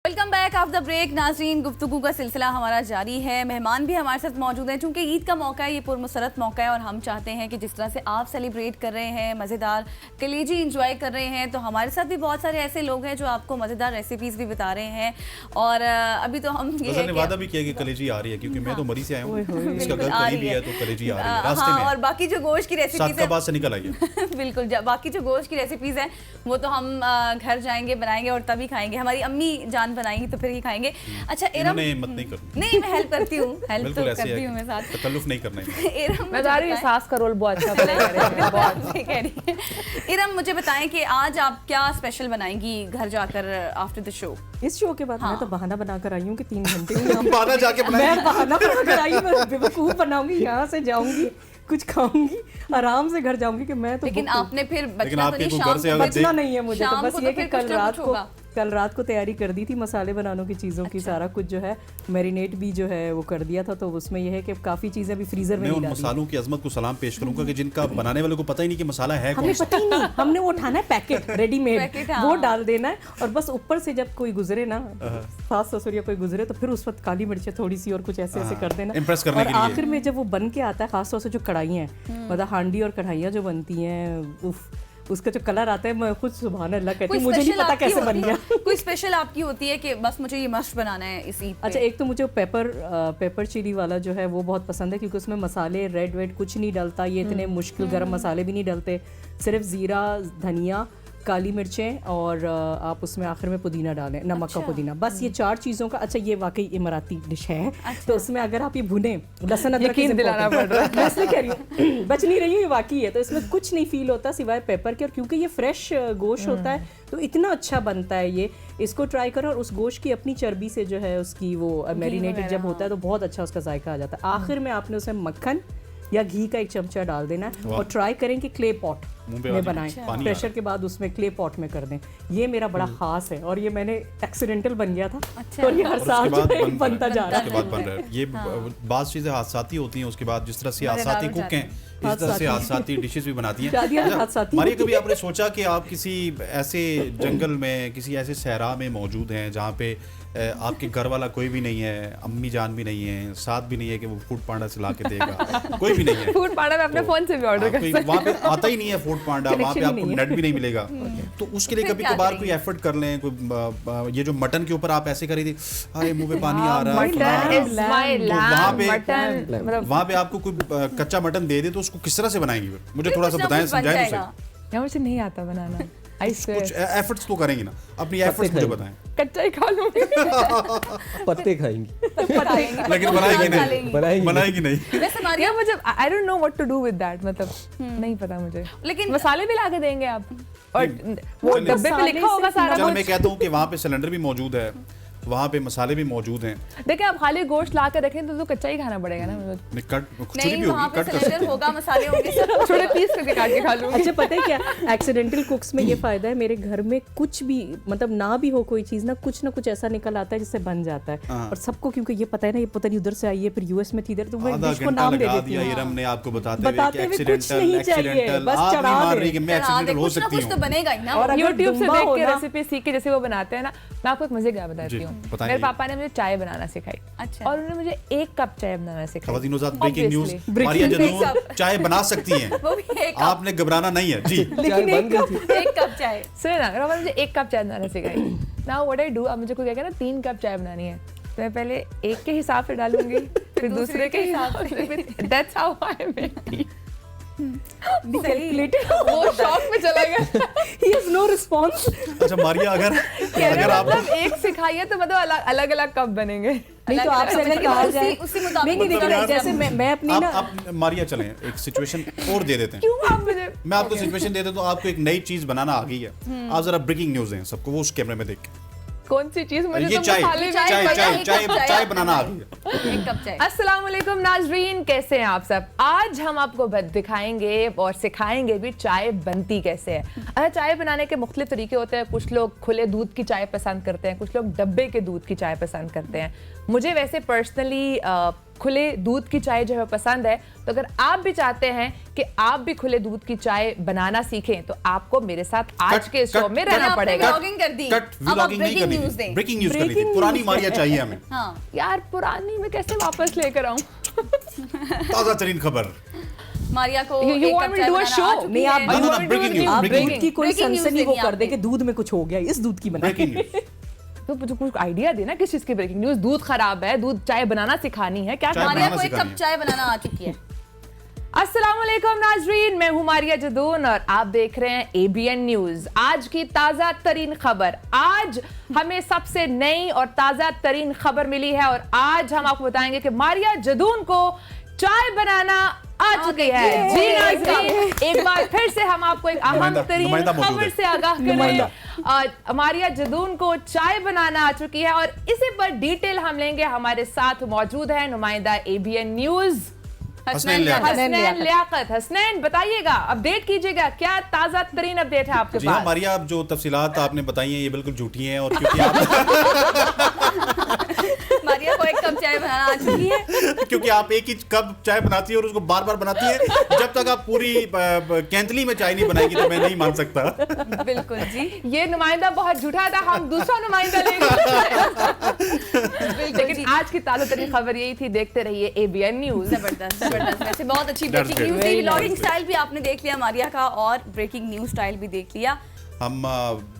Welcome back after the break. नाज़रीन, गुफ्तगू का सिलसिला हमारा जारी है। मेहमान भी हमारे साथ मौजूद हैं। चूंकि ईद का मौका है, ये पुरमसरत मौका है और हम चाहते हैं कि जिस तरह से आप सेलिब्रेट कर रहे हैं, मज़ेदार कलेजी इंजॉय कर रहे हैं, तो हमारे साथ भी बहुत सारे ऐसे लोग हैं जो आपको मज़ेदार रेसिपीज़ भी बता रहे हैं। और अभी तो हम ये वादा भी किया कि कलेजी आ रही है, क्योंकि मैं तो मरी से आया हूँ, इसका घर करीबी है तो कलेजी आ रही है रास्ते में। और बाकी जो गोश्त की रेसिपीज़ है से निकल आई है बिल्कुल, बाकी जो गोश्त की रेसिपीज़ हैं वो तो हम घर जाएंगे बनाएंगे और तभी खाएंगे। हमारी अम्मी जान बनाएंगी तो फिर ही खाएंगे। अच्छा इरम, मत नहीं करूं। नहीं, मैं हेल्प करती हूँ, हेल्प तो करती हूँ मैं साथ। तकल्लुफ नहीं करना है। इरम, मैं जा रही हूँ, सास का रोल बहुत अच्छा प्ले कर रही है, बहुत सही कह रही है। इरम, मुझे बताएं कि आज आप क्या स्पेशल बनाएंगी घर जाकर आफ्टर द शो? इस शो के बाद मैं तो बहाना बनाकर आई हूँ कि 3 घंटे बहाना जाके मैं बहाना बनाकर आई हूँ, मैं बेवकूफ बनाऊंगी, यहाँ से जाऊंगी, कुछ खाऊंगी, आराम से घर जाऊंगी कि मैं तो। लेकिन आपने फिर बचना तो नहीं, शाम बचना नहीं है मुझे, तो बस ये कि कल रात को तैयारी कर दी थी मसाले बनाने की चीज़ों की, सारा कुछ जो है मैरिनेट भी जो है वो कर दिया था, तो उसमें यह है कि काफ़ी चीज़ें अभी फ्रीजर में उन मसालों की अजमत को सलाम पेश करूंगा कि जिनका बनाने वाले को पता ही नहीं कि मसाला है हमें पता ही नहीं, हमने वो उठाना है पैकेट रेडीमेड, वो डाल देना है और बस ऊपर से जब कोई गुजरे ना, सास ससुर या कोई गुजरे, तो फिर उस वक्त काली मिर्चें थोड़ी सी और कुछ ऐसे ऐसे कर देना, इम्प्रेस करने के लिए। आखिर में जब वो बन के आता है, खासतौर से जो कढ़ाइयाँ हैं, मतलब हांडी और कढ़ाइयाँ जो बनती हैं, उफ, उसका जो कलर आता है, मैं खुद सुभान अल्लाह कहती हूँ, मुझे नहीं पता कैसे बन गया। कोई स्पेशल आपकी होती है कि बस मुझे ये मस्ट बनाना है इस ईद पे? अच्छा, एक तो मुझे पेपर चिली वाला जो है वो बहुत पसंद है, क्योंकि उसमें मसाले रेड वेड कुछ नहीं डलता, ये इतने मुश्किल गरम मसाले भी नहीं डलते, सिर्फ ज़ीरा, धनिया, काली मिर्चें और आप उसमें आखिर में पुदीना डालें, नमक का पुदीना, बस ये 4 चीज़ों का। अच्छा, ये वाकई इमराती डिश है। तो उसमें अगर आप ये भुने लहसुन अदरक दिलाना पड़ रहा है, मैं इसलिए कह रही हूँ, बच नहीं रही हूँ, ये वाकई है। तो इसमें कुछ नहीं फील होता सिवाय पेपर के, और क्योंकि ये फ्रेश गोश्त होता है तो इतना अच्छा बनता है ये। इसको ट्राई करो, और उस गोश्त की अपनी चर्बी से जो है उसकी वो मैरिनेटेड जब होता है तो बहुत अच्छा उसका जायका आ जाता है। आखिर में आपने उसमें मक्खन या घी का 1 चमचा डाल देना है, और ट्राई करें कि क्ले पॉट में बनाएं, प्रेशर के बाद उसमें क्ले पॉट में कर दें। ये मेरा बड़ा खास है और ये मैंने एक्सीडेंटल बन गया था, और ये हर साल बनता जा रहा है। ये बात चीजें हादसाती होती हैं, उसके बाद जिस तरह से हादसाती कुक हैं, इस तरह से हादसाती डिशेस भी बनाती हैं। मारिया, कभी आपने सोचा कि आप किसी ऐसे जंगल में, किसी ऐसे सहरा में मौजूद हैं जहाँ पे आपके घर वाला कोई भी नहीं है, अम्मी जान भी नहीं है, साथ भी नहीं है कि वो फूड पांडा से ला के देगा, कोई भी नहीं है। फूड पांडा में अपने फोन से भी ऑर्डर कर सकते हैं, वहाँ पे आता ही नहीं है फूड पांडा, वहाँ पे आपको नेट भी नहीं मिलेगा, तो उसके लिए कभी कभार कोई एफर्ट कर लें। कोई ये जो मटन के ऊपर आप ऐसे करी थी, अरे मुंह में पानी आ रहा है, वहाँ पे आपको कोई कच्चा मटन दे दे तो उसको किस तरह से बनाएंगे? मुझे थोड़ा सा बताएं, समझाएं। तो मुझे नहीं आता बनाना, कुछ एफर्ट्स तो करेंगे ना, अपनी एफर्ट्स मुझे बताएं। कच्चा ही खा लूंगी, पत्ते खाएंगी, लेकिन बनाएगी नहीं। वैसे मारिया, मुझे I don't know what to do with that, मतलब नहीं पता मुझे। लेकिन मसाले भी ला के देंगे आप, और वो डब्बे पे लिखा होगा सारा कुछ। मैं कहता हूँ कि वहाँ पे सिलेंडर भी मौजूद है, वहाँ पे मसाले भी मौजूद हैं। देखिए, आप खाली गोश्त ला के रखें तो कच्चा ही खाना पड़ेगा ना। नहीं, वहाँ पे सिलेंडर होगा, मसाले होंगे, छोटे पीस करके काट के खा लूंगी। अच्छा, पता है क्या, एक्सीडेंटल कुक्स में ये फायदा है, मेरे घर में कुछ भी मतलब ना भी हो कोई चीज ना कुछ ऐसा निकल आता है जिससे बन जाता है, और सबको क्योंकि ये पता है ना, ये पता नहीं उधर से आई है, फिर यूएस में थी, इधर तो मैं डिश को नाम दे देती हूं। इरम ने आपको बताते हुए कि एक्सीडेंटल, बस चढ़ा दे, मैं एक्सीडेंटल हो सकती हूं, तो बनेगा ही ना। और YouTube से देख के रेसिपी सीख के जैसे वो बनाते हैं ना, मैं आपको एक मजे क्या बताती हूँ। मेरे पापा ने मुझे चाय बनाना सिखाई। अच्छा। और उन्होंने मुझे 1 कप चाय बनाना सिखाई। ब्रेकिंग न्यूज़, मारिया जनून चाय बना सकती हैं, आपने घबराना नहीं है जी। लेकिन 1 कप चाय, सुने ना, मुझे 1 कप चाय बनाना सिखाई। नाउ व्हाट आई डू, अब मुझे कोई कहेगा ना 3 कप चाय बनानी है, तो मैं पहले 1 के हिसाब से डालूंगी, फिर दूसरे के हिसाब से। That's how I make tea. वो शॉक में चला गया। He has no response. अच्छा मारिया, अगर आप मतलब 1 सिखाइए तो मतलब अलग-अलग कप बनेंगे। नहीं तो आपसे अगर कहा जाए उसी मुताबिक, जैसे मैं अपनी ना, आप मारिया चलें एक सिचुएशन और दे देते हैं। क्यों आप मुझे, मैं आपको सिचुएशन दे देता हूं, आपको एक नई चीज बनाना आ गई है, आप जरा ब्रेकिंग न्यूज़ दें सबको, वो उस कैमरे में देख के। कौन सी चीज? मुझे ये तो चाय बनाना आ गई है। 1 कप चाय। अस्सलाम वालेकुम नाजरीन, कैसे हैं आप सब? आज हम आपको दिखाएंगे और सिखाएंगे भी चाय बनती कैसे है। अच्छा, चाय बनाने के मुख्तलिफ तरीके होते हैं। कुछ लोग खुले दूध की चाय पसंद करते हैं, कुछ लोग डब्बे के दूध की चाय पसंद करते हैं। मुझे वैसे पर्सनली खुले दूध की चाय जो है पसंद है, तो अगर आप भी चाहते हैं कि आप भी खुले दूध की चाय बनाना सीखें तो आपको मेरे साथ आज के शो में रहना पड़ेगा। व्लॉगिंग कर दी, कट व्लॉगिंग नहीं करनी, ब्रेकिंग न्यूज करनी थी। पुरानी मारिया चाहिए हमें। हाँ यार पुरानी में कैसे वापस लेकर आऊं? ताजा तरीन खबर। मारिया को You एक want कप me to चाय do a बनाना show? आ चुकी नहीं, है। आप No, no, no, breaking news, आप breaking दूध की कोई breaking news सनसनी वो देनी कर दे आपने। कि दूध में कुछ हो गया, इस दूध की बना। Breaking news. तो मुझे कुछ आइडिया देना किस चीज की ब्रेकिंग न्यूज। दूध खराब है, दूध चाय बनाना सिखानी है, क्या चाय करना है? मारिया बनाना को एक सिखानी कप है। चाय बनाना आ चुकी है। अस्सलामुअलैकुम नाजरीन, मैं हूं मारिया जदून और आप देख रहे हैं ABN न्यूज। आज की ताजा तरीन खबर, आज हमें सबसे नई और ताजा तरीन खबर मिली है और आज हम आपको बताएंगे कि मारिया जदून को चाय बनाना आ चुकी है। जी नाजरीन, एक बार फिर से हम आपको एक अहम तरीन नुमाइंदा मौजूद खबर है। से आगाह करें। मारिया जदून को चाय बनाना आ चुकी है और इसी पर डिटेल हम लेंगे। हमारे साथ मौजूद है नुमाइंदा ABN न्यूज हसनैन लियाकत। हसनैन लियाकत। हसनैन बताइएगा, अपडेट कीजिएगा, क्या ताजा तरीन अपडेट है आपके जी हाँ पास? मारिया, अब जो तफसीलात आपने बताई हैं ये बिल्कुल झूठी हैं, और क्योंकि आप मारिया को एक कप चाय बनाना आ चुकी है। क्योंकि आप एक ही कप चाय बनाती है और उसको बार बार बनाती है, जब तक आप पूरी कैंतली में चाय नहीं बनाएगी तो मैं नहीं मान सकता। बिल्कुल जी, ये नुमाइंदा बहुत झूठा था, हम दूसरा नुमाइंदा लेंगे। लेकिन आज की ताजा तरीन खबर यही थी। देखते रहिए ABN न्यूज। जबरदस्त जबरदस्त। वैसे बहुत अच्छी ब्रेकिंग That's न्यूज great. थी। व्लॉगिंग स्टाइल भी आपने देख लिया मारिया का और ब्रेकिंग न्यूज स्टाइल भी देख लिया। हम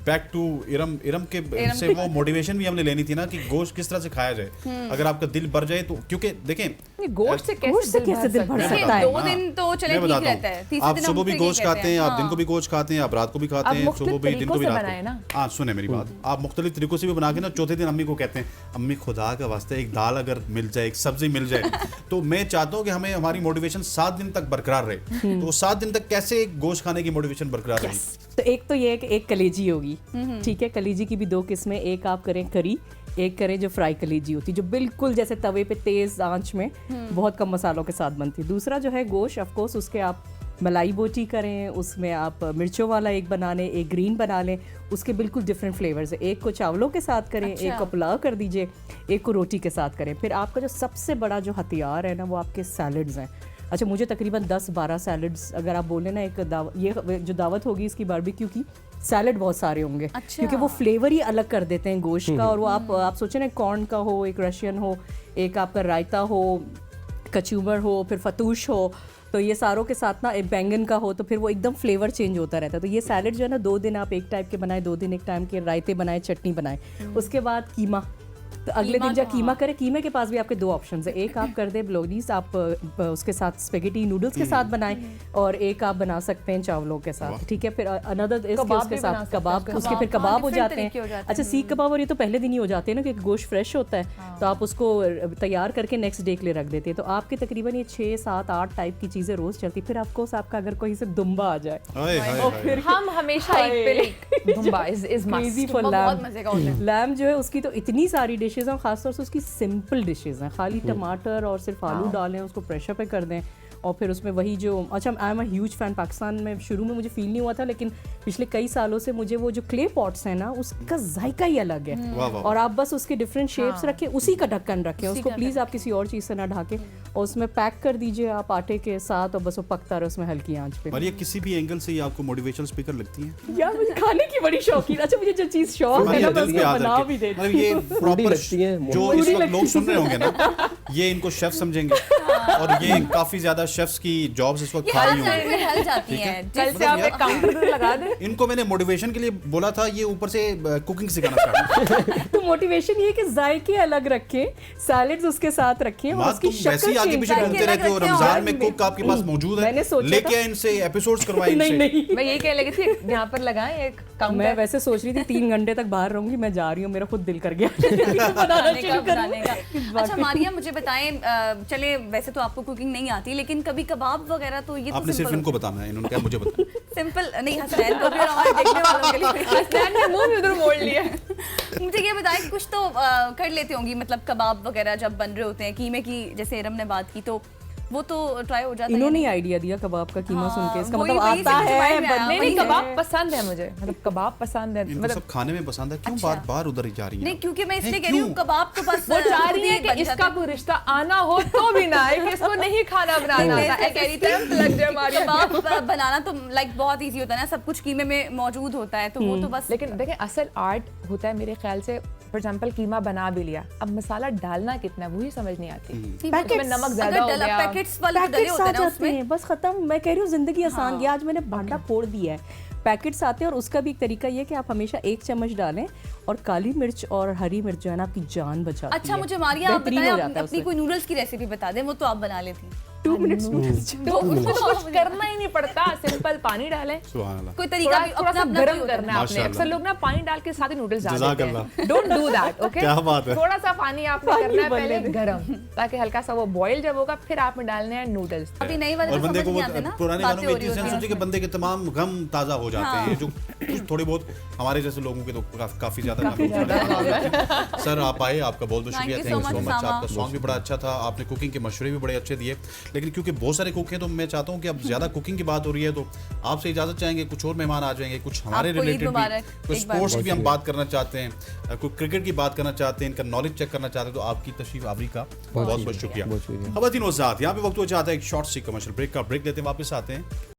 बैक टू इरम के से वो मोटिवेशन भी हमने लेनी थी ना कि गोश्त किस तरह से खाया जाए अगर आपका दिल भर जाए तो। क्योंकि देखें गोश्त से गोश्त से कैसे दिल भर सकता है? सकता है? दो दिन तो चले मैं ठीक बताता रहता है, हूँ, तीसरे आप दिन हम सुबह भी फिर गोश्त ये कहते खाते हैं, हैं। आप दिन को भी गोश्त खाते हैं, आप रात को भी खाते आप हैं, मुख्तलिफ सुबह भी दिन को भी तरीकों से रात बनाएं ना। को। हाँ सुने मेरी बात, आप मुख्तलिफ तरीकों से भी बना के ना चौथे दिन अम्मी को कहते हैं, अम्मी खुदा का वास्ते एक दाल अगर मिल जाए, एक सब्जी मिल जाए। तो मैं चाहता हूँ कि हमें हमारी मोटिवेशन 7 दिन तक बरकरार रहे। तो 7 दिन तक कैसे गोश्त खाने की मोटिवेशन बरकरार रहे? तो एक तो ये है कि एक कलेजी होगी, ठीक है। कलेजी की भी 2 किस्में, एक आप करें करी, एक करें जो फ्राई कलेजी होती है, जो बिल्कुल जैसे तवे पे तेज आंच में बहुत कम मसालों के साथ बनती है। दूसरा जो है गोश्त, ऑफ कोर्स उसके आप मलाई बोटी करें, उसमें आप मिर्चों वाला एक बना लें, एक ग्रीन बना लें, उसके बिल्कुल डिफरेंट फ्लेवर्स है। एक को चावलों के साथ करें, एक को पुलाव कर दीजिए, एक को रोटी के साथ करें। फिर आपका जो सबसे बड़ा जो हथियार है ना वो आपके सैलड्स हैं। अच्छा, मुझे तकरीबन 10-12 सैलड्स, अगर आप बोले ना एक ये जो दावत होगी इसकी बारबेक्यू की, सैलड बहुत सारे होंगे। अच्छा। क्योंकि वो फ्लेवर ही अलग कर देते हैं गोश्त का। और वो आप सोचें ना, कॉर्न का हो, एक रशियन हो, एक आपका रायता हो, कचूमर हो, फिर फतूश हो, तो ये सारों के साथ ना एक बैंगन का हो, तो फिर वो एकदम फ्लेवर चेंज होता रहता है। तो ये सैलड जो है ना 2 दिन आप एक टाइप के बनाए, 2 दिन एक टाइम के रायते बनाए, चटनी बनाए। उसके बाद कीमा, तो अगले दिन जब कीमा करें, कीमे के पास भी आपके 2 ऑप्शंस है। एक आप कर दे ब्लोनीज, आप उसके साथ स्पेगेटी नूडल्स के साथ बनाएं, और एक आप बना सकते हैं चावलों के साथ, ठीक है। फिर अनदर उसके साथ कबाब, उसके फिर कबाब हो जाते हैं। अच्छा, सीख कबाब, और ये तो पहले दिन ही हो जाते हैं ना, क्योंकि गोश्त फ्रेश होता है, तो आप उसको तैयार करके नेक्स्ट डे के लिए रख देते हैं। तो आपके तकरीबन ये 6, 7, 8 टाइप की चीज़ें रोज़ चलती। फिर आपको आपका अगर कोई से दुम्बा आ जाए, हाय हाय और हाय। फिर हम हमेशा एक पे like Dumba is Crazy must। for बहुत lamb। मजे का होता है। लैम जो है उसकी तो इतनी सारी डिशेज हैं, खासतौर से उसकी सिंपल डिशेज हैं। खाली टमाटर और सिर्फ आलू डालें, उसको प्रेशर पे कर दें, और फिर उसमें वही जो, अच्छा I am a huge fan. Pakistan में शुरू में मुझे फील नहीं हुआ था, लेकिन पिछले कई सालों से मुझे वो जो क्ले पॉट्स हैं ना, उसका जायका ही अलग है। वाह वाह। और आप बस उसके डिफरेंट शेप्स रखें, उसी का ढक्कन रखें, उसको प्लीज़ आप किसी और चीज़ से ना ढाकें, और उसमें पैक कर दीजिए आप आटे के साथ, और बस वो पकता रहे उसमें हल्की आंच पे। और ये किसी भी एंगल से ये आपको मोटिवेशनल स्पीकर लगती है? यार मुझे खाने की बड़ी शौकीन, अच्छा मुझे जो चीज़ शौक है ना दिल बस पे मैं याद बना रखें। भी देती मतलब ये प्रॉपर लगती है, जो इस वक्त लोग सुन रहे होंगे ना, ये इनको शेफ समझेंगे, और ये काफी ज्यादा शेफ्स की जॉब्स इस वक्त खा रही होंगी। हल जाती है। कल से आप एक काउंटर पे लगा दें। इनको मैंने मोटिवेशन के लिए बोला था, ये ऊपर से कुकिंग सिखाना स्टार्ट। तो मोटिवेशन ये है कि जायके अलग रखें, सैलेड्स उसके साथ रखें, और माँ उसकी तुम वैसे ही शक्ल आगे चेंज पीछे करें। घूमते रहते हो, रमजान में कुक आपके पास मौजूद है, मैंने सोचा लेके था- आए इनसे एपिसोड्स करवाए नहीं इनसे। नहीं, मैं यही कहने लगी थी, यहाँ पर लगाएं एक मैं काउंटर। वैसे सोच रही थी 3 घंटे तक बाहर रहूंगी, मैं जा रही हूँ, मेरा खुद दिल कर गया बनाने का। अच्छा मारिया, मुझे बताएं, चले वैसे तो आपको कुकिंग नहीं आती, लेकिन कभी कबाब वगैरह तो ये तो आपने सिर्फ इनको बताना है, इन्होंने क्या मुझे बताना। सिंपल नहीं, हसनैन को भी और हमारे देखने वालों के लिए। हसनैन ने मुंह भी उधर मोड़ लिया। मुझे ये बताएं, कुछ तो कर लेते होंगी, मतलब कबाब वगैरह जब बन रहे होते हैं, कीमे की जैसे इरम ने बात की, तो वो तो ट्राई हो जाता है। इन्होंने आइडिया दिया कबाब का कीमा सुन के, इसका वही- मतलब वही आता समझ है में आया। नहीं नहीं, कबाब पसंद है मुझे, मतलब कबाब पसंद है, इनको मतलब सब खाने में पसंद है, क्यों अच्छा। बार बार उधर ही जा रही हैं? नहीं, क्योंकि मैं इसलिए हैं, कह रही हूँ क्यों? कबाब तो बस वो चाह रही है खुद ही कि बन इसका जाता है। कोई रिश्ता आना हो तो भी ना आए, कि इसको नहीं खाना बनाना आता है, कह रही टाइम लग जाए हमारी। कबाब बनाना तो लाइक बहुत इजी होता है ना, सब कुछ कीमे में मौजूद होता है, तो वो तो बस लेकिन देखें असल आर्ट होता है मेरे ख्याल से, फॉर एग्जांपल कीमा बना भी लिया, अब मसाला डालना कितना वही समझ नहीं आती, उसमें नमक ज्यादा हो गया, पैकेट्स वाले तो डले पैकेट्स होते आ हैं ना जाते उसमें। हैं, बस खत्म। मैं कह रही हूँ जिंदगी आसान गया, आज मैंने भांडा फोड़ दिया है। पैकेट्स आते हैं और उसका भी एक तरीका ये है कि आप हमेशा 1 चम्मच डालें और काली मिर्च और हरी मिर्च जो है ना आपकी जान बचाती है। अच्छा मुझे मारिया, आप बेहतरीन बताएं, हो आप जाता है अपनी उससे। कोई नूडल्स की रेसिपी बता दें, वो तो आप बना लेती हैं। 2 मिनट्स नूडल्स। तो उसमें तो कुछ करना ही नहीं पड़ता, सिंपल पानी डालें, सुभान अल्लाह। कोई तरीका भी थोड़ा सा अपना गर्म कोई होता है करना है आपने। माशाल्लाह। अक्सर लोग ना पानी डाल के साथ ही नूडल्स डाल देते जज़ाकल्लाह। हैं, डोंट डू दैट, ओके? क्या बात है। थोड़ा सा पानी आपने पानी करना है उबलने पहले दें। गरम, ताकि हल्का सा वो बॉईल जब होगा फिर आपने डालने हैं नूडल्स। अभी नई वाले और तो बंदे समझ को नहीं वो आते ना, पुराने बातें गानों में हो रही इतनी सेंस होती होती है कि बंदे के तमाम गम ताज़ा हो जाते हैं, जो कुछ थोड़ी बहुत हमारे जैसे लोगों के तो काफ़ी ज़्यादा सर आप आए, आपका बहुत बहुत शुक्रिया, Thank you thank so you so much, much. सामा। आपका सॉन्ग भी बड़ा अच्छा था, आपने कुकिंग के मशवरे भी बड़े अच्छे दिए, लेकिन क्योंकि बहुत सारे कुक हैं तो मैं चाहता हूँ कि अब ज़्यादा कुकिंग की बात हो रही है तो आपसे इजाज़त चाहेंगे, कुछ और मेहमान आ जाएंगे, कुछ हमारे आपको ईद रिलेटेड मुबारक, भी, कुछ एक बार। स्पोर्ट्स की भी हम बात करना चाहते हैं, कोई क्रिकेट की बात करना चाहते हैं, इनका नॉलेज चेक करना चाहते हैं, तो आपकी तशरीफ आवरी का बहुत बहुत शुक्रिया। बहुत शुक्रिया। खवातीन व ज़ात, यहाँ पे वक्त हो जाता है एक शॉर्ट सी कमर्शियल ब्रेक का, ब्रेक लेते हैं, वापस आते हैं।